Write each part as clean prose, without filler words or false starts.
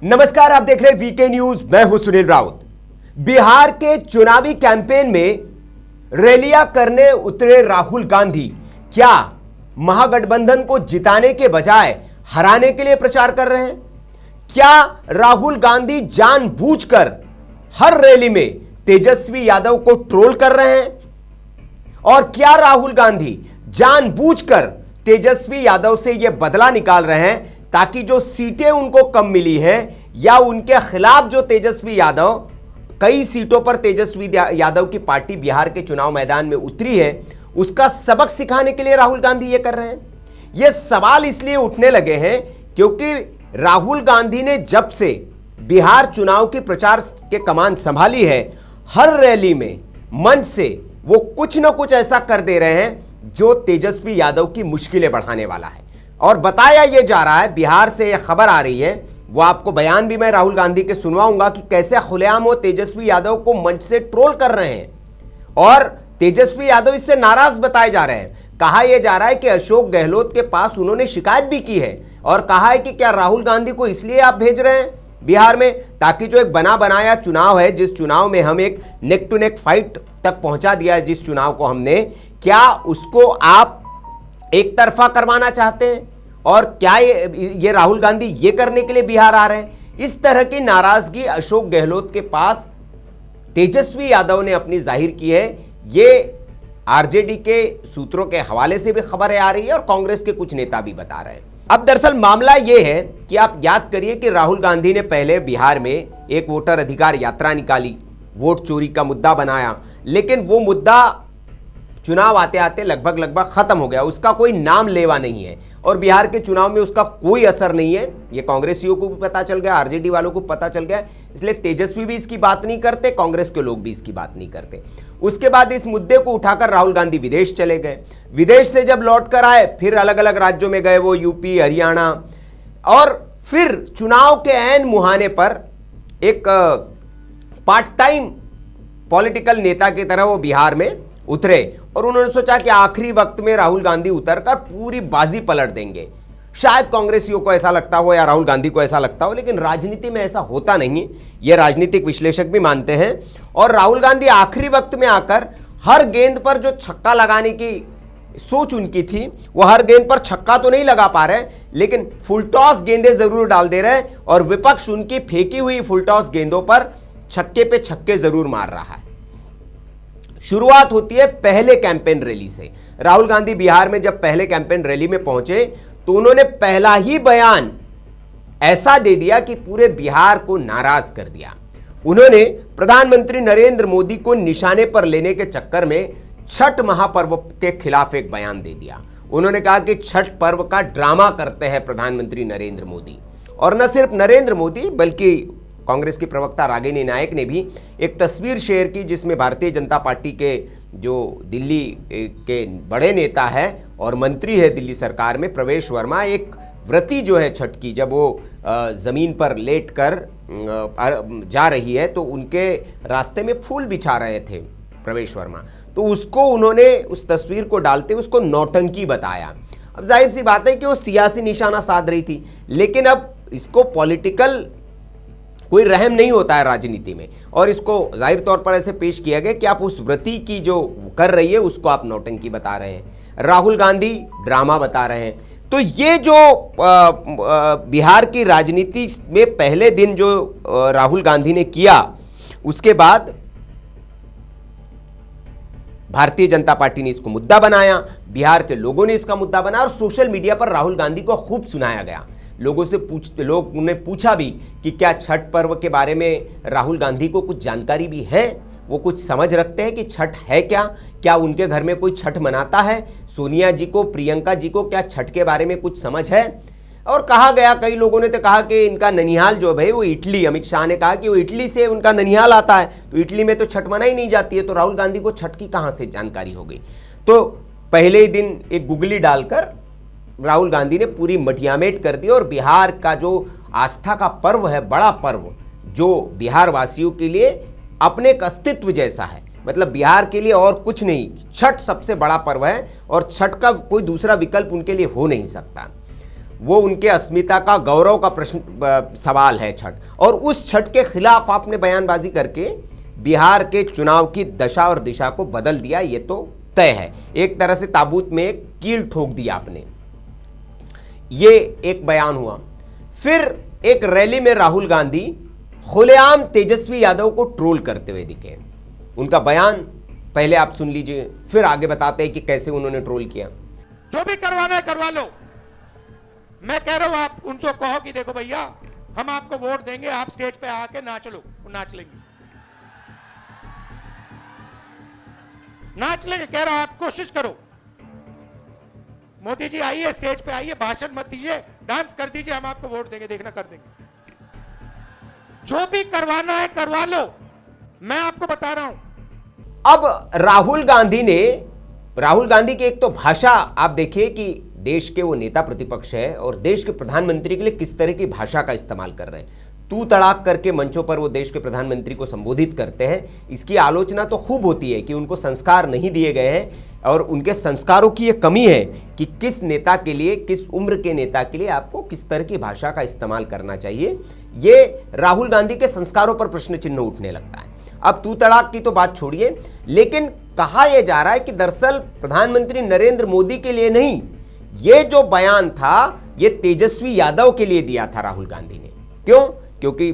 नमस्कार, आप देख रहे हैं वीके न्यूज। मैं हूं सुनील राउत। बिहार के चुनावी कैंपेन में रैलियां करने उतरे राहुल गांधी क्या महागठबंधन को जिताने के बजाय हराने के लिए प्रचार कर रहे हैं? क्या राहुल गांधी जानबूझकर हर रैली में तेजस्वी यादव को ट्रोल कर रहे हैं? और क्या राहुल गांधी जानबूझकर तेजस्वी यादव से यह बदला निकाल रहे हैं ताकि जो सीटें उनको कम मिली हैं या उनके खिलाफ जो तेजस्वी यादव, कई सीटों पर तेजस्वी यादव की पार्टी बिहार के चुनाव मैदान में उतरी है, उसका सबक सिखाने के लिए राहुल गांधी ये कर रहे हैं? ये सवाल इसलिए उठने लगे हैं क्योंकि राहुल गांधी ने जब से बिहार चुनाव की प्रचार के कमान संभाली है, हर रैली में मंच से वो कुछ ना कुछ ऐसा कर दे रहे हैं जो तेजस्वी यादव की मुश्किलें बढ़ाने वाला है। और बताया यह जा रहा है, बिहार से यह खबर आ रही है, वो आपको बयान भी मैं राहुल गांधी के सुनवाऊंगा कि कैसे खुलेआम वो तेजस्वी यादव को मंच से ट्रोल कर रहे हैं और तेजस्वी यादव इससे नाराज बताए जा रहे हैं। कहा यह जा रहा है कि अशोक गहलोत के पास उन्होंने शिकायत भी की है और कहा है कि क्या राहुल गांधी को इसलिए आप भेज रहे हैं बिहार में ताकि जो एक बना बनाया चुनाव है, जिस चुनाव में हम एक नेक टू नेक फाइट तक पहुंचा दिया है, जिस चुनाव को हमने, क्या उसको आप एक तरफा करवाना चाहते हैं? और क्या ये राहुल गांधी ये करने के लिए बिहार आ रहे हैं? इस तरह की नाराजगी अशोक गहलोत के पास तेजस्वी यादव ने अपनी जाहिर की है। ये आरजेडी के सूत्रों के हवाले से भी खबरें आ रही है और कांग्रेस के कुछ नेता भी बता रहे हैं। अब दरअसल मामला यह है कि आप याद करिए कि राहुल गांधी ने पहले बिहार में एक वोटर अधिकार यात्रा निकाली, वोट चोरी का मुद्दा बनाया, लेकिन वो मुद्दा चुनाव आते आते लगभग खत्म हो गया, उसका कोई नाम लेवा नहीं है और बिहार के चुनाव में उसका कोई असर नहीं है। ये कांग्रेसियों को भी पता चल गया, आरजेडी वालों को पता चल गया, इसलिए तेजस्वी भी इसकी बात नहीं करते, कांग्रेस के लोग भी इसकी बात नहीं करते। उसके बाद इस मुद्दे को उठाकर राहुल गांधी विदेश चले गए। विदेश से जब लौट कर आए फिर अलग अलग राज्यों में गए, वो यूपी, हरियाणा, और फिर चुनाव के ऐन मुहाने पर एक पार्ट टाइम पॉलिटिकल नेता की तरह वो बिहार में उतरे और उन्होंने सोचा कि आखिरी वक्त में राहुल गांधी उतरकर पूरी बाजी पलट देंगे। शायद कांग्रेसियों को ऐसा लगता हो या राहुल गांधी को ऐसा लगता हो, लेकिन राजनीति में ऐसा होता नहीं, ये राजनीतिक विश्लेषक भी मानते हैं। और राहुल गांधी आखिरी वक्त में आकर हर गेंद पर जो छक्का लगाने की सोच उनकी थी, वो हर गेंद पर छक्का तो नहीं लगा पा रहे, लेकिन फुलटॉस गेंदें जरूर डाल दे रहे और विपक्ष उनकी फेंकी हुई फुलटॉस गेंदों पर छक्के पे छक्के जरूर मार रहा है। शुरुआत होती है पहले कैंपेन रैली से। राहुल गांधी बिहार में जब पहले कैंपेन रैली में पहुंचे तो उन्होंने पहला ही बयान ऐसा दे दिया कि पूरे बिहार को नाराज कर दिया। उन्होंने प्रधानमंत्री नरेंद्र मोदी को निशाने पर लेने के चक्कर में छठ महापर्व के खिलाफ एक बयान दे दिया। उन्होंने कहा कि छठ पर्व का ड्रामा करते हैं प्रधानमंत्री नरेंद्र मोदी। और न सिर्फ नरेंद्र मोदी बल्कि कांग्रेस की प्रवक्ता रागिनी नायक ने भी एक तस्वीर शेयर की जिसमें भारतीय जनता पार्टी के जो दिल्ली के बड़े नेता है और मंत्री है दिल्ली सरकार में, प्रवेश वर्मा, एक व्रती जो है छठ की, जब वो ज़मीन पर लेट कर जा रही है तो उनके रास्ते में फूल बिछा रहे थे प्रवेश वर्मा, तो उसको उन्होंने उस तस्वीर को डालते हुए उसको नौटंकी बताया। अब जाहिर सी बात है कि वो सियासी निशाना साध रही थी, लेकिन अब इसको पॉलिटिकल कोई रहम नहीं होता है राजनीति में, और इसको जाहिर तौर पर ऐसे पेश किया गया कि आप उस व्रती की जो कर रही है उसको आप नौटंकी बता रहे हैं, राहुल गांधी ड्रामा बता रहे हैं। तो ये जो बिहार की राजनीति में पहले दिन जो राहुल गांधी ने किया, उसके बाद भारतीय जनता पार्टी ने इसको मुद्दा बनाया, बिहार के लोगों ने इसका मुद्दा बनाया और सोशल मीडिया पर राहुल गांधी को खूब सुनाया गया। लोगों ने पूछा भी कि क्या छठ पर्व के बारे में राहुल गांधी को कुछ जानकारी भी है, वो कुछ समझ रखते हैं कि छठ है क्या उनके घर में कोई छठ मनाता है, सोनिया जी को, प्रियंका जी को क्या छठ के बारे में कुछ समझ है? और कहा गया, कई लोगों ने तो कहा कि इनका ननिहाल जो है वो इटली, अमित शाह ने कहा कि वो इटली से उनका ननिहाल आता है, तो इटली में तो छठ मनाई नहीं जाती है, तो राहुल गांधी को छठ की कहाँ से जानकारी हो गई? तो पहले ही दिन एक गुगली डालकर राहुल गांधी ने पूरी मटियामेट कर दी और बिहार का जो आस्था का पर्व है, बड़ा पर्व, जो बिहार वासियों के लिए अपने एक अस्तित्व जैसा है, मतलब बिहार के लिए और कुछ नहीं, छठ सबसे बड़ा पर्व है और छठ का कोई दूसरा विकल्प उनके लिए हो नहीं सकता। वो उनके अस्मिता का, गौरव का प्रश्न सवाल है छठ। और उस छठ के खिलाफ आपने बयानबाजी करके बिहार के चुनाव की दशा और दिशा को बदल दिया, ये तो तय है। एक तरह से ताबूत में एक कील ठोक दिया आपने। ये एक बयान हुआ। फिर एक रैली में राहुल गांधी खुलेआम तेजस्वी यादव को ट्रोल करते हुए दिखे। उनका बयान पहले आप सुन लीजिए, फिर आगे बताते हैं कि कैसे उन्होंने ट्रोल किया। जो भी करवाना है करवा लो। मैं कह रहा हूं आप उनको कहो कि देखो भैया, हम आपको वोट देंगे, आप स्टेज पे आके नाच लो, वो नाच लेंगे, नाच लेंगे। कह रहा हूं आप कोशिश करो। मोदी जी आइए, स्टेज पे आइए, भाषण मत दीजिए, डांस कर दीजिए, हम आपको वोट देंगे, देखना कर देंगे। जो भी करवाना है करवा लो, मैं आपको बता रहा हूं। अब राहुल गांधी की एक तो भाषा आप देखिए कि देश के वो नेता प्रतिपक्ष है और देश के प्रधानमंत्री के लिए किस तरह की भाषा का इस्तेमाल कर रहे हैं। तू तड़ाक करके मंचों पर वो देश के प्रधानमंत्री को संबोधित करते हैं। इसकी आलोचना तो खूब होती है कि उनको संस्कार नहीं दिए गए हैं और उनके संस्कारों की ये कमी है कि किस नेता के लिए, किस उम्र के नेता के लिए आपको किस तरह की भाषा का इस्तेमाल करना चाहिए। ये राहुल गांधी के संस्कारों पर प्रश्न चिन्ह उठने लगता है। अब तू तड़ाक की तो बात छोड़िए, लेकिन कहा यह जा रहा है कि दरअसल प्रधानमंत्री नरेंद्र मोदी के लिए नहीं, ये जो बयान था ये तेजस्वी यादव के लिए दिया था राहुल गांधी ने। क्यों? क्योंकि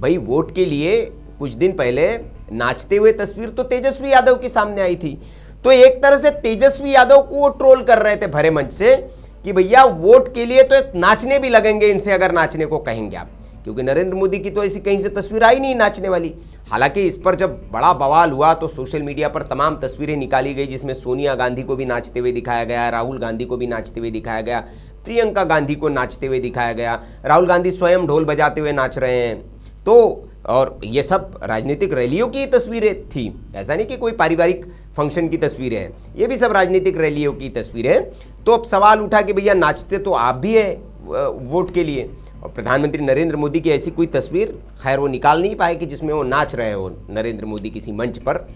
भाई वोट के लिए कुछ दिन पहले नाचते हुए तस्वीर तो तेजस्वी यादव के सामने आई थी। तो एक तरह से तेजस्वी यादव को वो ट्रोल कर रहे थे भरे मंच से कि भैया वोट के लिए तो नाचने भी लगेंगे इनसे अगर नाचने को कहेंगे आप, क्योंकि नरेंद्र मोदी की तो ऐसी कहीं से तस्वीर आई नहीं नाचने वाली। हालांकि इस पर जब बड़ा बवाल हुआ तो सोशल मीडिया पर तमाम तस्वीरें निकाली गई जिसमें सोनिया गांधी को भी नाचते हुए दिखाया गया, राहुल गांधी को भी नाचते हुए दिखाया गया, प्रियंका गांधी को नाचते हुए दिखाया गया, राहुल गांधी स्वयं ढोल बजाते हुए नाच रहे हैं। तो और ये सब राजनीतिक रैलियों की तस्वीरें थी, ऐसा नहीं कि कोई पारिवारिक फंक्शन की तस्वीरें हैं, ये भी सब राजनीतिक रैलियों की तस्वीरें हैं। तो अब सवाल उठा कि भैया नाचते तो आप भी हैं वोट के लिए, और प्रधानमंत्री नरेंद्र मोदी की ऐसी कोई तस्वीर खैर वो निकाल नहीं पाए कि जिसमें वो नाच रहे हो नरेंद्र मोदी किसी मंच पर।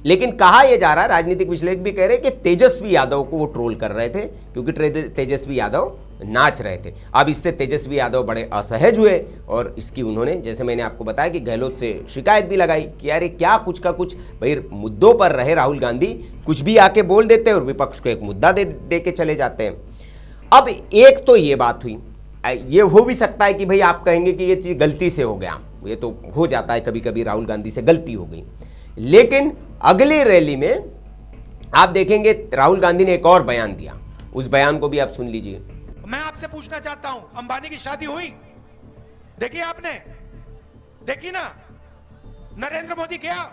लेकिन कहा यह जा रहा है, राजनीतिक विश्लेषक भी कह रहे हैं कि तेजस्वी यादव को वो ट्रोल कर रहे थे क्योंकि तेजस्वी यादव नाच रहे थे। अब इससे तेजस्वी यादव बड़े असहज हुए और इसकी उन्होंने, जैसे मैंने आपको बताया, कि गहलोत से शिकायत भी लगाई कि अरे क्या कुछ का कुछ, भाई मुद्दों पर रहे राहुल गांधी, कुछ भी आके बोल देते हैं और विपक्ष को एक मुद्दा दे के चले जाते हैं। अब एक तो ये बात हुई, ये हो भी सकता है कि भाई आप कहेंगे कि ये चीज़ गलती से हो गया, ये तो हो जाता है कभी कभी, राहुल गांधी से गलती हो गई। लेकिन अगली रैली में आप देखेंगे राहुल गांधी ने एक और बयान दिया, उस बयान को भी आप सुन लीजिए। मैं आपसे पूछना चाहता हूं, अंबानी की शादी हुई? देखी आपने? देखी ना? नरेंद्र मोदी गया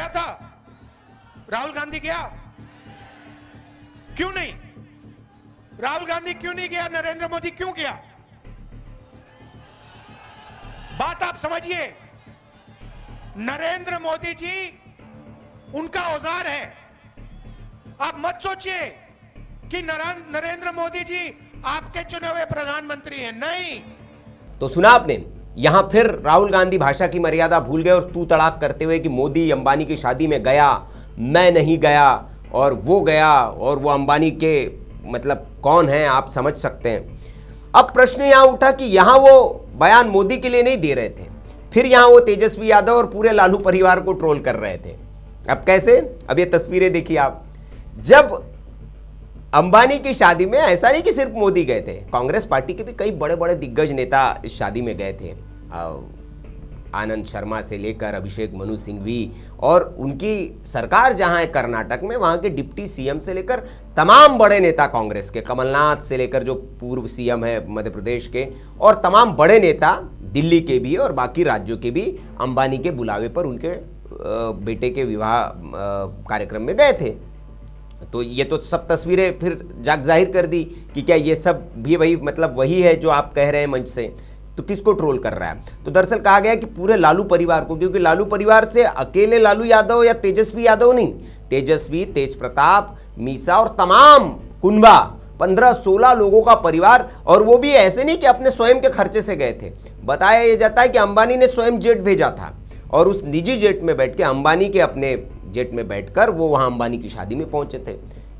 था, राहुल गांधी गया? क्यों नहीं? राहुल गांधी क्यों नहीं गया? नरेंद्र मोदी क्यों गया? बात आप समझिए। नरेंद्र मोदी जी उनका औजार है। आप मत सोचिए कि नरेंद्र मोदी जी आपके चुने हुए प्रधानमंत्री हैं, नहीं। तो सुना आपने, यहां फिर राहुल गांधी भाषा की मर्यादा भूल गए और तू तड़ाक करते हुए कि मोदी अंबानी की शादी में गया, मैं नहीं गया, और वो गया, और वो अंबानी के मतलब कौन है आप समझ सकते हैं। अब प्रश्न यहां उठा कि यहां वो बयान मोदी के लिए नहीं दे रहे थे, फिर यहां वो तेजस्वी यादव और पूरे लालू परिवार को ट्रोल कर रहे थे। अब कैसे? अब ये तस्वीरें देखिए आप। जब अंबानी की शादी में ऐसा नहीं कि सिर्फ मोदी गए थे, कांग्रेस पार्टी के भी कई बड़े बड़े दिग्गज नेता इस शादी में गए थे, आनंद शर्मा से लेकर अभिषेक मनु सिंघवी, और उनकी सरकार जहां है कर्नाटक में, वहां के डिप्टी सीएम से लेकर तमाम बड़े नेता कांग्रेस के, कमलनाथ से लेकर जो पूर्व सीएम है मध्य प्रदेश के, और तमाम बड़े नेता दिल्ली के भी और बाकी राज्यों के भी अंबानी के बुलावे पर उनके बेटे के विवाह कार्यक्रम में गए थे। तो ये तो सब तस्वीरें फिर जाहिर कर दी कि क्या ये सब भी वही मतलब वही है जो आप कह रहे हैं मंच से। तो किसको ट्रोल कर रहा है? तो दरअसल कहा गया कि पूरे लालू परिवार को, क्योंकि लालू परिवार से अकेले लालू यादव या तेजस्वी यादव नहीं, तेजस्वी, तेज प्रताप, मीसा और तमाम कुनबा, 15-16 लोगों का परिवार, और वो भी ऐसे नहीं कि अपने स्वयं के खर्चे से गए थे। बताया यह जाता है कि अंबानी ने स्वयं जेट भेजा था और उस निजी जेट में बैठ के, अंबानी के अपने जेट में बैठकर वो वहाँ अंबानी की शादी में पहुंचे थे।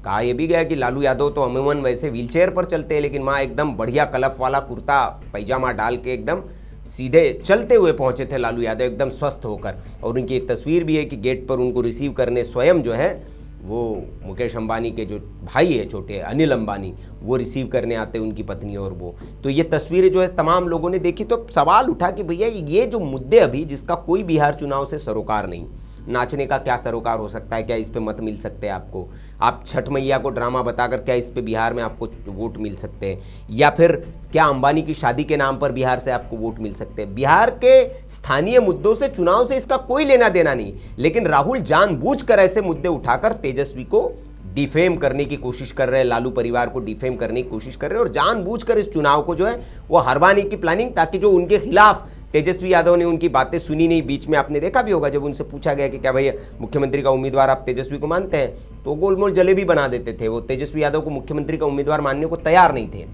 कहा यह भी गया कि लालू यादव तो अमूमन वैसे व्हीलचेयर पर चलते हैं, लेकिन वहाँ एकदम बढ़िया कलफ वाला कुर्ता पैजामा डाल के एकदम सीधे चलते हुए पहुंचे थे लालू यादव, एकदम स्वस्थ होकर। और उनकी एक तस्वीर भी है कि गेट पर उनको रिसीव करने स्वयं जो है वो मुकेश अंबानी के जो भाई है छोटे अनिल अंबानी, वो रिसीव करने आते हैं, उनकी पत्नी और वो। तो ये तस्वीरें जो है तमाम लोगों ने देखी, तो सवाल उठा कि भैया ये जो मुद्दे अभी जिसका कोई बिहार चुनाव से सरोकार नहीं, नाचने का क्या सरोकार हो सकता है, क्या इस पे मत मिल सकते हैं आपको, आप छठ मैया को ड्रामा बताकर क्या इस पे बिहार में आपको वोट मिल सकते हैं, या फिर क्या अंबानी की शादी के नाम पर बिहार से आपको वोट मिल सकते हैं। बिहार के स्थानीय मुद्दों से चुनाव से इसका कोई लेना देना नहीं, लेकिन राहुल जानबूझकर ऐसे मुद्दे उठाकर तेजस्वी को डिफेम करने की कोशिश कर रहे हैं, लालू परिवार को डिफेम करने की कोशिश कर रहे हैं, और जानबूझकर इस चुनाव को जो है वो हरवाने की प्लानिंग, ताकि जो उनके खिलाफ तेजस्वी यादव ने उनकी बातें सुनी नहीं। बीच में आपने देखा भी होगा जब उनसे पूछा गया कि क्या भैया मुख्यमंत्री का उम्मीदवार आप तेजस्वी को मानते हैं, तो गोलमोल जलेबी बना देते थे। वो तेजस्वी यादव को मुख्यमंत्री का उम्मीदवार मानने को तैयार नहीं थे।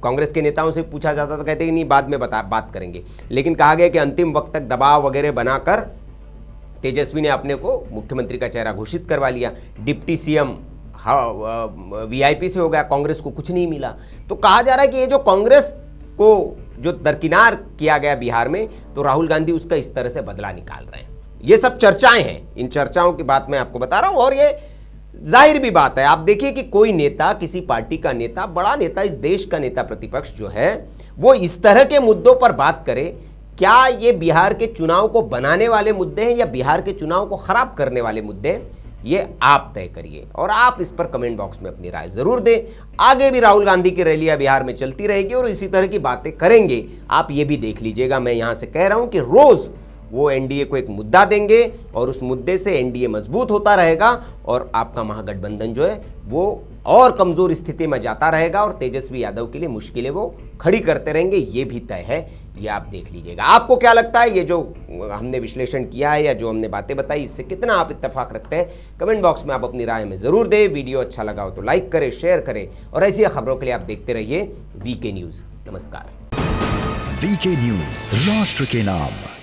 कांग्रेस के नेताओं से पूछा जाता तो कहते कि नहीं बाद में बात करेंगे, लेकिन कहा गया कि अंतिम वक्त तक दबाव वगैरह बनाकर तेजस्वी ने अपने को मुख्यमंत्री का चेहरा घोषित करवा लिया। डिप्टी सीएम वीआईपी से हो गया, कांग्रेस को कुछ नहीं मिला। तो कहा जा रहा है कि ये जो कांग्रेस को जो दरकिनार किया गया बिहार में, तो राहुल गांधी उसका इस तरह से बदला निकाल रहे हैं। ये सब चर्चाएं हैं, इन चर्चाओं की बात मैं आपको बता रहा हूं, और ये जाहिर भी बात है। आप देखिए कि कोई नेता, किसी पार्टी का नेता, बड़ा नेता, इस देश का नेता प्रतिपक्ष जो है, वो इस तरह के मुद्दों पर बात करे, क्या ये बिहार के चुनाव को बनाने वाले मुद्दे हैं या बिहार के चुनाव को खराब करने वाले मुद्दे हैं, ये आप तय करिए। और आप इस पर कमेंट बॉक्स में अपनी राय जरूर दें। आगे भी राहुल गांधी की रैलियां बिहार में चलती रहेगी और इसी तरह की बातें करेंगे, आप ये भी देख लीजिएगा। मैं यहां से कह रहा हूं कि रोज वो एनडीए को एक मुद्दा देंगे और उस मुद्दे से एनडीए मजबूत होता रहेगा और आपका महागठबंधन जो है वो और कमजोर स्थिति में जाता रहेगा और तेजस्वी यादव के लिए मुश्किलें वो खड़ी करते रहेंगे, ये भी तय है। ये आप देख लीजिएगा। आपको क्या लगता है, ये जो हमने विश्लेषण किया है या जो हमने बातें बताई, इससे कितना आप इत्तेफाक रखते हैं? कमेंट बॉक्स में आप अपनी राय में जरूर दें। वीडियो अच्छा लगा हो तो लाइक करें, शेयर करें, और ऐसी खबरों के लिए आप देखते रहिए वीके न्यूज। नमस्कार। वीके न्यूज, राष्ट्र के नाम।